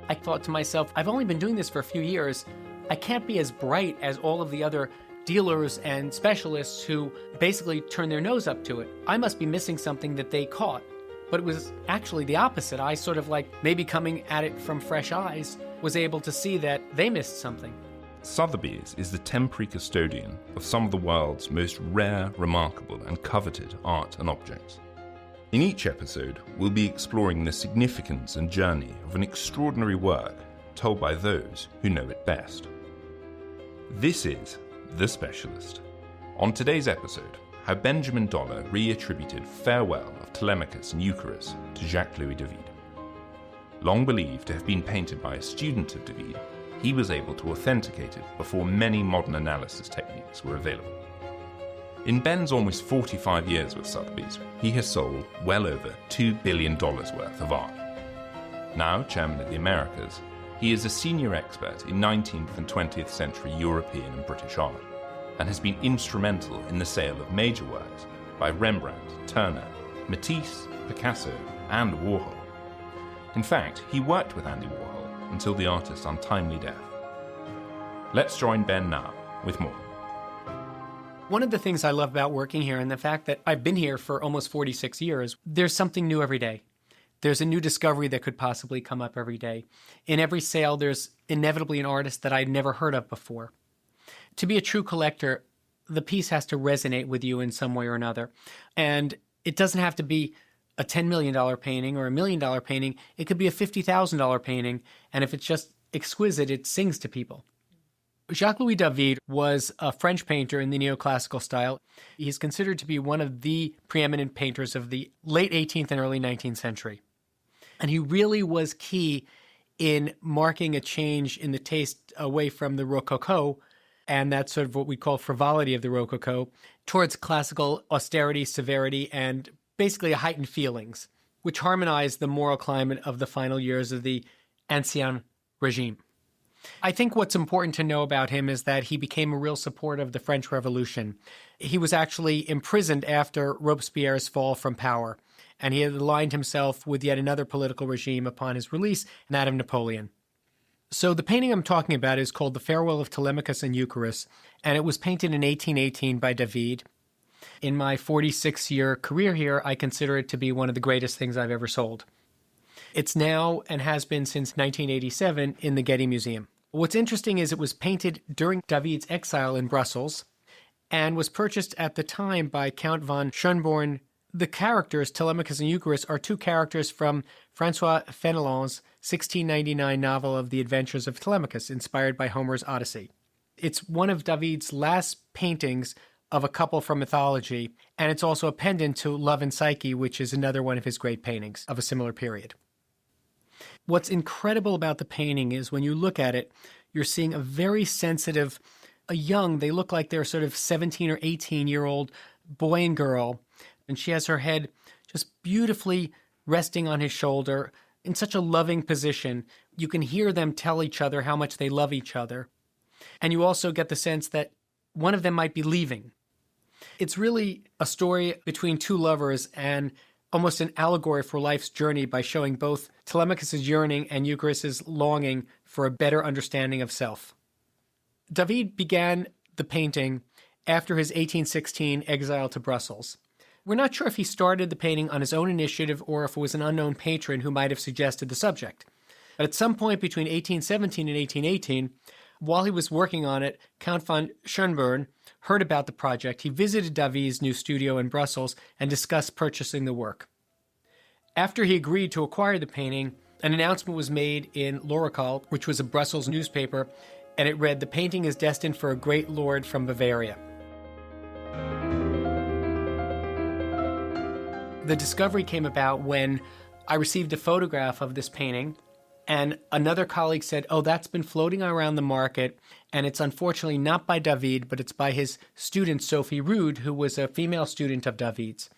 I thought to myself, I've only been doing this for a few years. I can't be as bright as all of the other dealers and specialists who basically turn their nose up to it. I must be missing something that they caught. But it was actually the opposite. I sort of like, maybe coming at it from fresh eyes, was able to see that they missed something. Sotheby's is the temporary custodian of some of the world's most rare, remarkable and coveted art and objects. In each episode, we'll be exploring the significance and journey of an extraordinary work told by those who know it best. This is The Specialist. On today's episode, how Benjamin Dollar reattributed Farewell of Telemachus and Eucharis to Jacques-Louis David. Long believed to have been painted by a student of David, he was able to authenticate it before many modern analysis techniques were available. In Ben's almost 45 years with Sotheby's, he has sold well over $2 billion worth of art. Now chairman of the Americas, he is a senior expert in 19th and 20th century European and British art, and has been instrumental in the sale of major works by Rembrandt, Turner, Matisse, Picasso, and Warhol. In fact, he worked with Andy Warhol until the artist's untimely death. Let's join Ben now with more. One of the things I love about working here, and the fact that I've been here for almost 46 years, there's something new every day. There's a new discovery that could possibly come up every day. In every sale, there's inevitably an artist that I'd never heard of before. To be a true collector, the piece has to resonate with you in some way or another. And it doesn't have to be a $10 million painting or a $1 million painting. It could be a $50,000 painting. And if it's just exquisite, it sings to people. Jacques-Louis David was a French painter in the neoclassical style. He's considered to be one of the preeminent painters of the late 18th and early 19th century. And he really was key in marking a change in the taste away from the Rococo, and that's sort of what we call frivolity of the Rococo, towards classical austerity, severity, and basically heightened feelings, which harmonized the moral climate of the final years of the Ancien Regime. I think what's important to know about him is that he became a real supporter of the French Revolution. He was actually imprisoned after Robespierre's fall from power, and he had aligned himself with yet another political regime upon his release, and that of Napoleon. So the painting I'm talking about is called The Farewell of Telemachus and Eucharis, and it was painted in 1818 by David. In my 46-year career here, I consider it to be one of the greatest things I've ever sold. It's now, and has been since 1987, in the Getty Museum. What's interesting is it was painted during David's exile in Brussels and was purchased at the time by Count von Schönborn. The characters, Telemachus and Eucharis, are two characters from François Fenelon's 1699 novel of The Adventures of Telemachus, inspired by Homer's Odyssey. It's one of David's last paintings of a couple from mythology, and it's also a pendant to Love and Psyche, which is another one of his great paintings of a similar period. What's incredible about the painting is when you look at it, you're seeing a very sensitive, they look like they're sort of 17 or 18-year-old boy and girl, and she has her head just beautifully resting on his shoulder in such a loving position. You can hear them tell each other how much they love each other. And you also get the sense that one of them might be leaving. It's really a story between two lovers and almost an allegory for life's journey by showing both Telemachus' yearning and Eucharis' longing for a better understanding of self. David began the painting after his 1816 exile to Brussels. We're not sure if he started the painting on his own initiative or if it was an unknown patron who might have suggested the subject. But at some point between 1817 and 1818, while he was working on it, Count von Schönborn heard about the project. He visited David's new studio in Brussels and discussed purchasing the work. After he agreed to acquire the painting, an announcement was made in L'Oracle, which was a Brussels newspaper, and it read, "The painting is destined for a great lord from Bavaria." The discovery came about when I received a photograph of this painting, and another colleague said, "Oh, that's been floating around the market, and it's unfortunately not by David, but it's by his student, Sophie Rude, who was a female student of David's."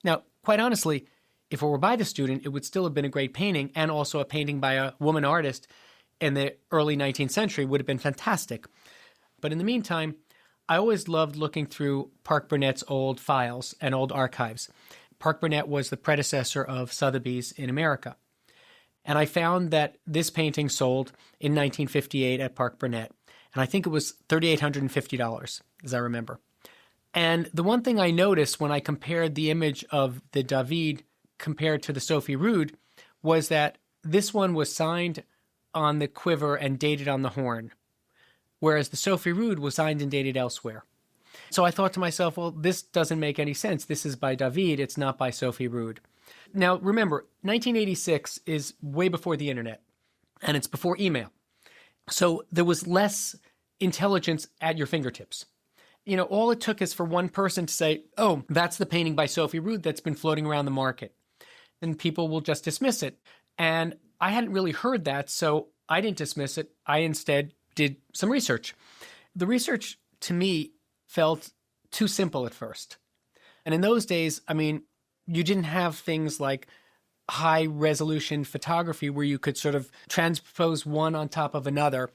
Now, quite honestly, if it were by the student, it would still have been a great painting, and also a painting by a woman artist in the early 19th century would have been fantastic. But in the meantime, I always loved looking through Park Burnett's old files and old archives. Park Burnett was the predecessor of Sotheby's in America. And I found that this painting sold in 1958 at Park Burnett. And I think it was $3,850, as I remember. And the one thing I noticed when I compared the image of the David compared to the Sophie Rude was that this one was signed on the quiver and dated on the horn, whereas the Sophie Rude was signed and dated elsewhere. So I thought to myself, well, this doesn't make any sense. This is by David, it's not by Sophie Rude. Now, remember, 1986 is way before the internet, and it's before email. So there was less intelligence at your fingertips. You know, all it took is for one person to say, oh, that's the painting by Sophie Rude that's been floating around the market. And people will just dismiss it. And I hadn't really heard that, so I didn't dismiss it. I instead did some research. The research, to me, felt too simple at first. And in those days, I mean, you didn't have things like high-resolution photography where you could sort of transpose one on top of another.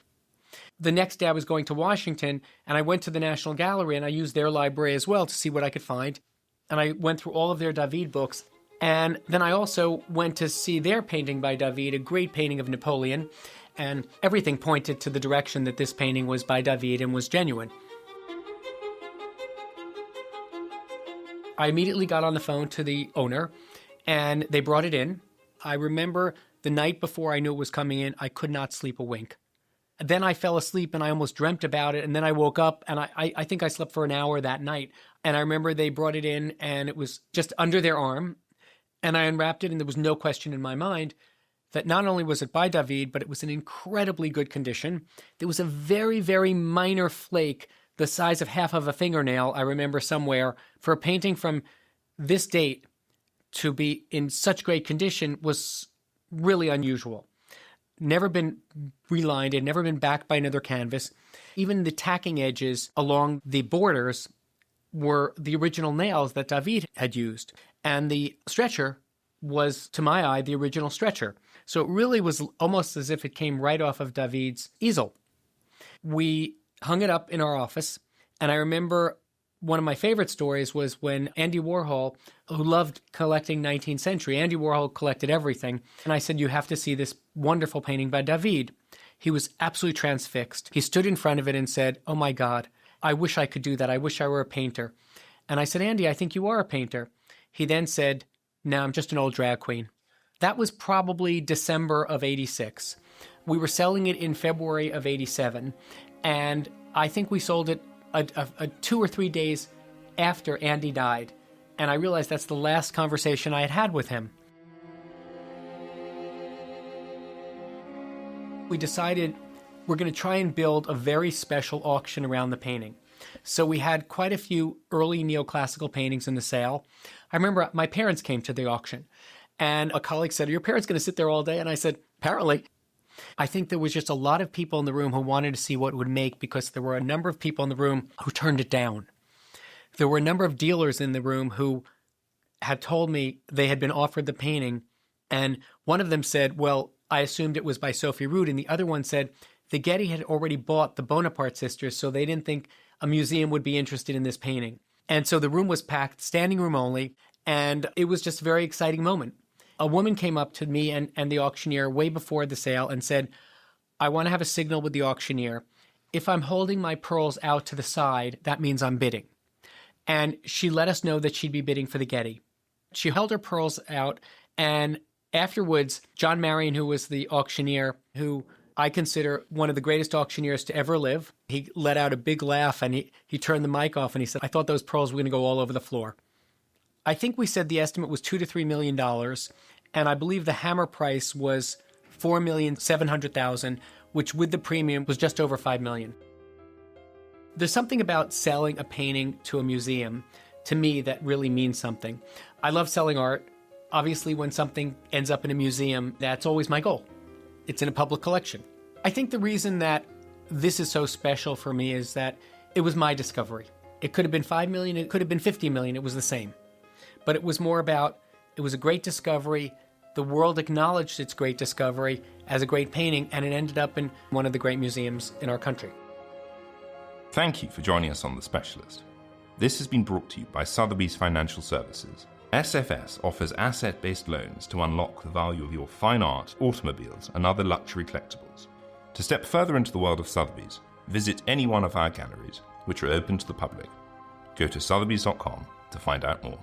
The next day I was going to Washington, and I went to the National Gallery, and I used their library as well to see what I could find. And I went through all of their David books. And then I also went to see their painting by David, a great painting of Napoleon. And everything pointed to the direction that this painting was by David and was genuine. I immediately got on the phone to the owner, and they brought it in. I remember the night before I knew it was coming in, I could not sleep a wink. Then I fell asleep and I almost dreamt about it. And then I woke up and I think I slept for an hour that night. And I remember they brought it in and it was just under their arm. And I unwrapped it and there was no question in my mind that not only was it by David, but it was in incredibly good condition. There was a very, very minor flake, the size of half of a fingernail, I remember somewhere, for a painting from this date to be in such great condition was really unusual. Never been relined, had never been backed by another canvas. Even the tacking edges along the borders were the original nails that David had used. And the stretcher was, to my eye, the original stretcher. So it really was almost as if it came right off of David's easel. We hung it up in our office, and I remember one of my favorite stories was when Andy Warhol, who loved collecting 19th century, Andy Warhol collected everything, and I said, you have to see this wonderful painting by David. He was absolutely transfixed. He stood in front of it and said, oh my God, I wish I could do that. I wish I were a painter. And I said, Andy, I think you are a painter. He then said, no, I'm just an old drag queen. That was probably December of 86. We were selling it in February of 87, and I think we sold it 2 or 3 days after Andy died. And I realized that's the last conversation I had had with him. We decided we're going to try and build a very special auction around the painting. So we had quite a few early neoclassical paintings in the sale. I remember my parents came to the auction, and a colleague said, are your parents going to sit there all day? And I said, apparently. I think there was just a lot of people in the room who wanted to see what it would make because there were a number of people in the room who turned it down. There were a number of dealers in the room who had told me they had been offered the painting, and one of them said, well, I assumed it was by Sophie Rude, and the other one said the Getty had already bought the Bonaparte sisters, so they didn't think a museum would be interested in this painting. And so the room was packed, standing room only, and it was just a very exciting moment. A woman came up to me and the auctioneer way before the sale and said, I want to have a signal with the auctioneer. If I'm holding my pearls out to the side, that means I'm bidding. And she let us know that she'd be bidding for the Getty. She held her pearls out, and afterwards, John Marion, who was the auctioneer, who I consider one of the greatest auctioneers to ever live, he let out a big laugh and he turned the mic off and he said, I thought those pearls were going to go all over the floor. I think we said the estimate was $2 to $3 million, and I believe the hammer price was $4,700,000, which with the premium was just over $5 million. There's something about selling a painting to a museum, to me, that really means something. I love selling art. Obviously, when something ends up in a museum, that's always my goal. It's in a public collection. I think the reason that this is so special for me is that it was my discovery. It could have been $5 million, it could have been $50 million, it was the same. But it was more about, it was a great discovery. The world acknowledged its great discovery as a great painting, and it ended up in one of the great museums in our country. Thank you for joining us on The Specialist. This has been brought to you by Sotheby's Financial Services, SFS offers asset-based loans to unlock the value of your fine art, automobiles, and other luxury collectibles. To step further into the world of Sotheby's, visit any one of our galleries, which are open to the public. Go to sotheby's.com to find out more.